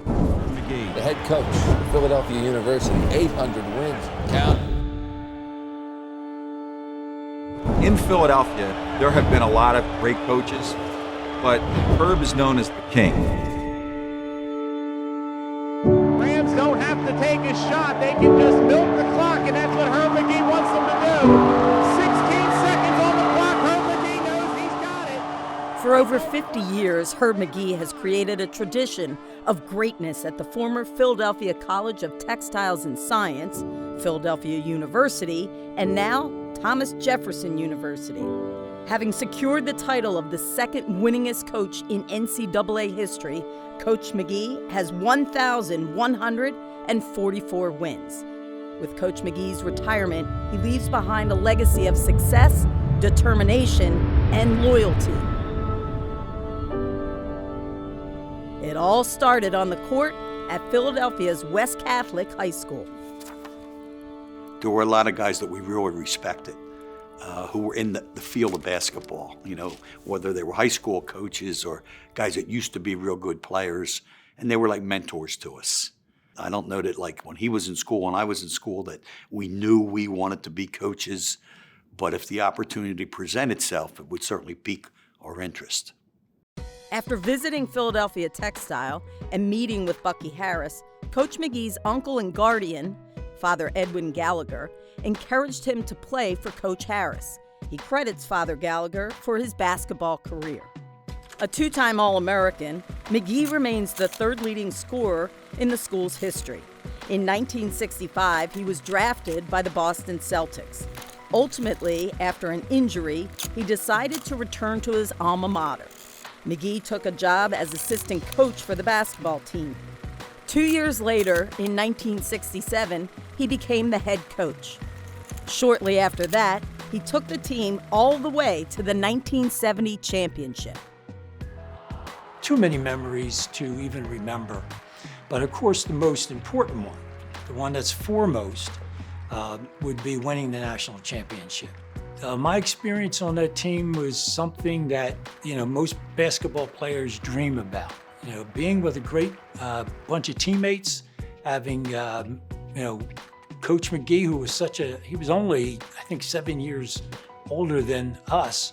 McGee, the head coach, Philadelphia University, 800 wins. Count. In Philadelphia, there have been a lot of great coaches, but Herb is known as the king. Rams don't have to take a shot. They can just milk the clock, and that's what Herb McGee wants them to do. 16 seconds on the clock. Herb McGee knows he's got it. For over 50 years, Herb McGee has created a tradition of greatness at the former Philadelphia College of Textiles and Science, Philadelphia University, and now Thomas Jefferson University. Having secured the title of the second winningest coach in NCAA history, Coach Magee has 1,144 wins. With Coach Magee's retirement, he leaves behind a legacy of success, determination, and loyalty. It all started on the court at Philadelphia's West Catholic High School. There were a lot of guys that we really respected, who were in the field of basketball, whether they were high school coaches or guys that used to be real good players, and they were like mentors to us. I don't know that like when he was in school and I was in school that we knew we wanted to be coaches, but if the opportunity presented itself, it would certainly pique our interest. After visiting Philadelphia Textile and meeting with Bucky Harris, Coach Magee's uncle and guardian, Father Edwin Gallagher, encouraged him to play for Coach Harris. He credits Father Gallagher for his basketball career. A two-time All-American, McGee remains the third leading scorer in the school's history. In 1965, he was drafted by the Boston Celtics. Ultimately, after an injury, he decided to return to his alma mater. McGee took a job as assistant coach for the basketball team. 2 years later, in 1967, he became the head coach. Shortly after that, he took the team all the way to the 1970 championship. Too many memories to even remember. But of course, the most important one, the one that's foremost, would be winning the national championship. My experience on that team was something that, most basketball players dream about. Being with a great bunch of teammates, having, Coach Magee, who was he was only, I think, 7 years older than us,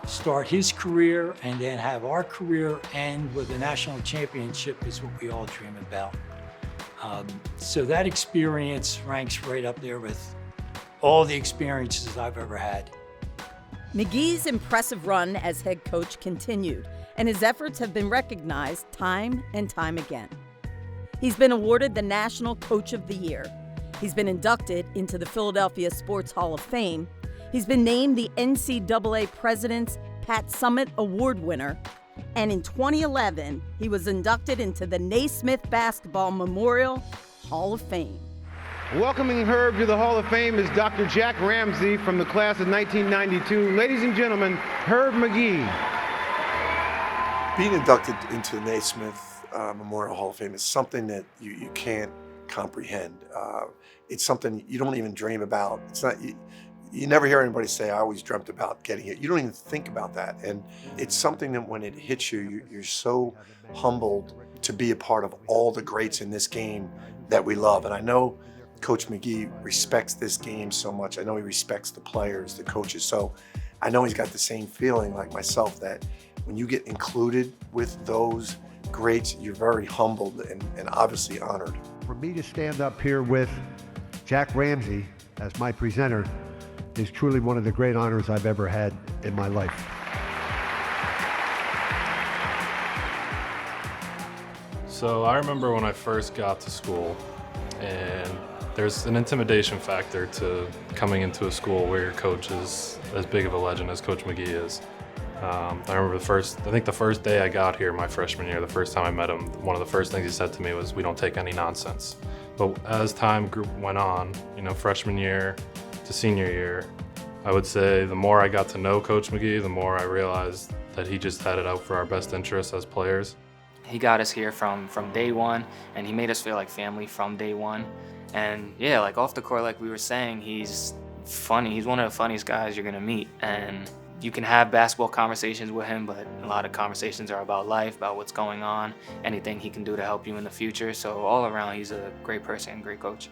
start his career and then have our career end with a national championship is what we all dream about. So that experience ranks right up there with all the experiences I've ever had. McGee's impressive run as head coach continued, and his efforts have been recognized time and time again. He's been awarded the National Coach of the Year. He's been inducted into the Philadelphia Sports Hall of Fame. He's been named the NCAA President's Pat Summitt Award winner. And in 2011, he was inducted into the Naismith Basketball Memorial Hall of Fame. Welcoming Herb to the Hall of Fame is Dr. Jack Ramsey from the class of 1992. Ladies and gentlemen, Herb McGee. Being inducted into the Naismith Memorial Hall of Fame is something that you can't comprehend. It's something you don't even dream about. It's not. You never hear anybody say, I always dreamt about getting it. You don't even think about that. And it's something that when it hits you, you're so humbled to be a part of all the greats in this game that we love. And I know Coach Magee respects this game so much. I know he respects the players, the coaches. So I know he's got the same feeling like myself that when you get included with those greats, you're very humbled and obviously honored. For me to stand up here with Jack Ramsey as my presenter is truly one of the great honors I've ever had in my life. So I remember when I first got to school, and there's an intimidation factor to coming into a school where your coach is as big of a legend as Coach Magee is. I remember the first day I got here my freshman year, the first time I met him, one of the first things he said to me was, we don't take any nonsense. But as time went on, freshman year to senior year, I would say the more I got to know Coach Magee, the more I realized that he just had it out for our best interests as players. He got us here from day one, and he made us feel like family from day one. And yeah, like off the court, like we were saying, he's funny. He's one of the funniest guys you're gonna meet. And You can have basketball conversations with him, but a lot of conversations are about life, about what's going on, anything he can do to help you in the future. So all around, he's a great person, great coach.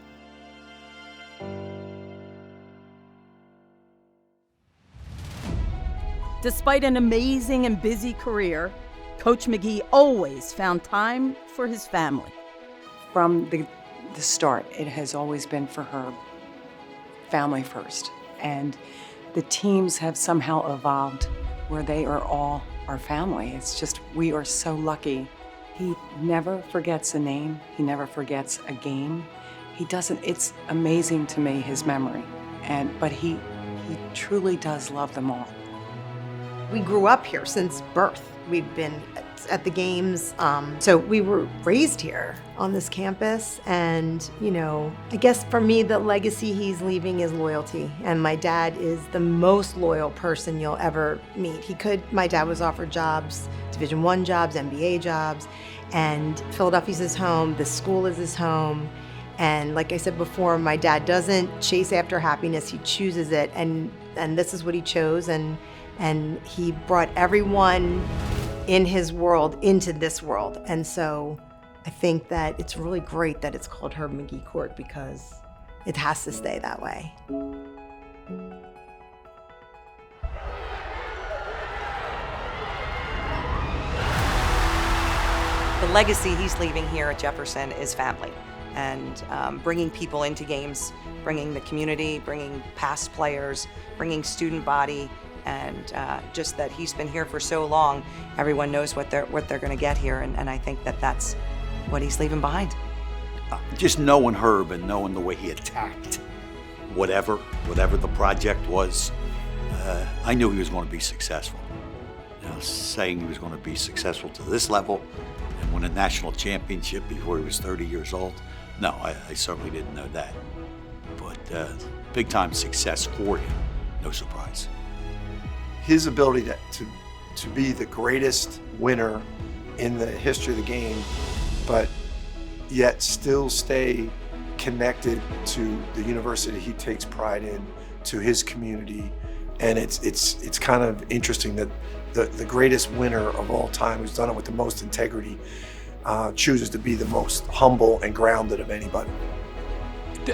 Despite an amazing and busy career, Coach Magee always found time for his family. From the start, it has always been for Herb, family first. And the teams have somehow evolved where they are all our family. It's just, we are so lucky. He never forgets a name. He never forgets a game. He doesn't, it's amazing to me, his memory. But he truly does love them all. We grew up here since birth. We've been at the games. So we were raised here on this campus. And, you know, I guess for me, the legacy he's leaving is loyalty. And my dad is the most loyal person you'll ever meet. My dad was offered jobs, Division I jobs, NBA jobs. And Philadelphia's his home. The school is his home. And like I said before, my dad doesn't chase after happiness. He chooses it. And this is what he chose. And he brought everyone in his world into this world. And so I think that it's really great that it's called Herb McGee Court, because it has to stay that way. The legacy he's leaving here at Jefferson is family, and bringing people into games, bringing the community, bringing past players, bringing student body, and just that he's been here for so long, everyone knows what they're going to get here, and I think that that's what he's leaving behind. Just knowing Herb and knowing the way he attacked whatever the project was, I knew he was going to be successful. You know, saying he was going to be successful to this level and win a national championship before he was 30 years old, no, I certainly didn't know that. But big time success for him, no surprise. His ability to be the greatest winner in the history of the game, but yet still stay connected to the university he takes pride in, to his community. And it's kind of interesting that the greatest winner of all time, who's done it with the most integrity, chooses to be the most humble and grounded of anybody.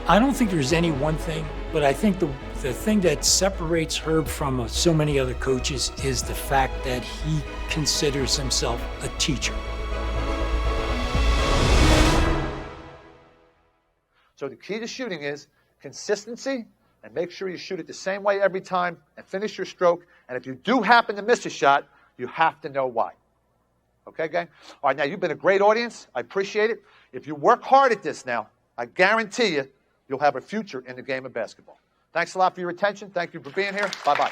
I don't think there's any one thing, but I think the thing that separates Herb from so many other coaches is the fact that he considers himself a teacher. So the key to shooting is consistency, and make sure you shoot it the same way every time and finish your stroke. And if you do happen to miss a shot, you have to know why. Okay, gang? All right, now you've been a great audience. I appreciate it. If you work hard at this now, I guarantee you'll have a future in the game of basketball. Thanks a lot for your attention. Thank you for being here. Bye-bye.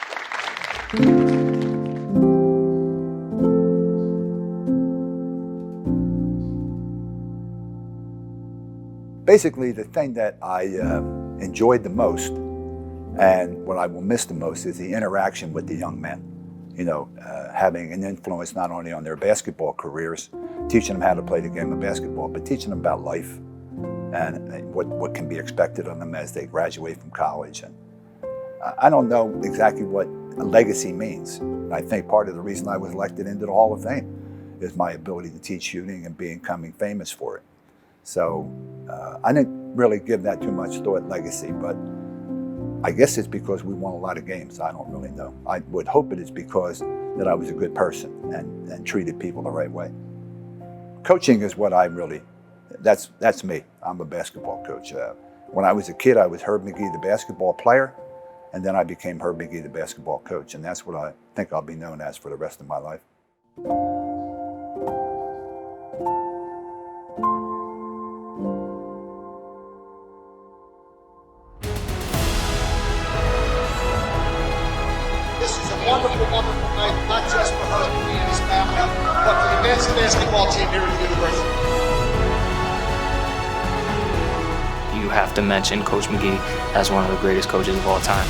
Basically, the thing that I enjoyed the most and what I will miss the most is the interaction with the young men. You know, having an influence not only on their basketball careers, teaching them how to play the game of basketball, but teaching them about life and what can be expected of them as they graduate from college. And I don't know exactly what a legacy means. I think part of the reason I was elected into the Hall of Fame is my ability to teach shooting and becoming famous for it. So I didn't really give that too much thought, legacy, but I guess it's because we won a lot of games. I don't really know. I would hope it is because that I was a good person and treated people the right way. Coaching is what I really, that's me. I'm a basketball coach. When I was a kid, I was Herb McGee, the basketball player, and then I became Herb McGee, the basketball coach, and that's what I think I'll be known as for the rest of my life. Wonderful, wonderful night, not just for Herb McGee and his family, but for the men's basketball team here at the university. You have to mention Coach Magee as one of the greatest coaches of all time.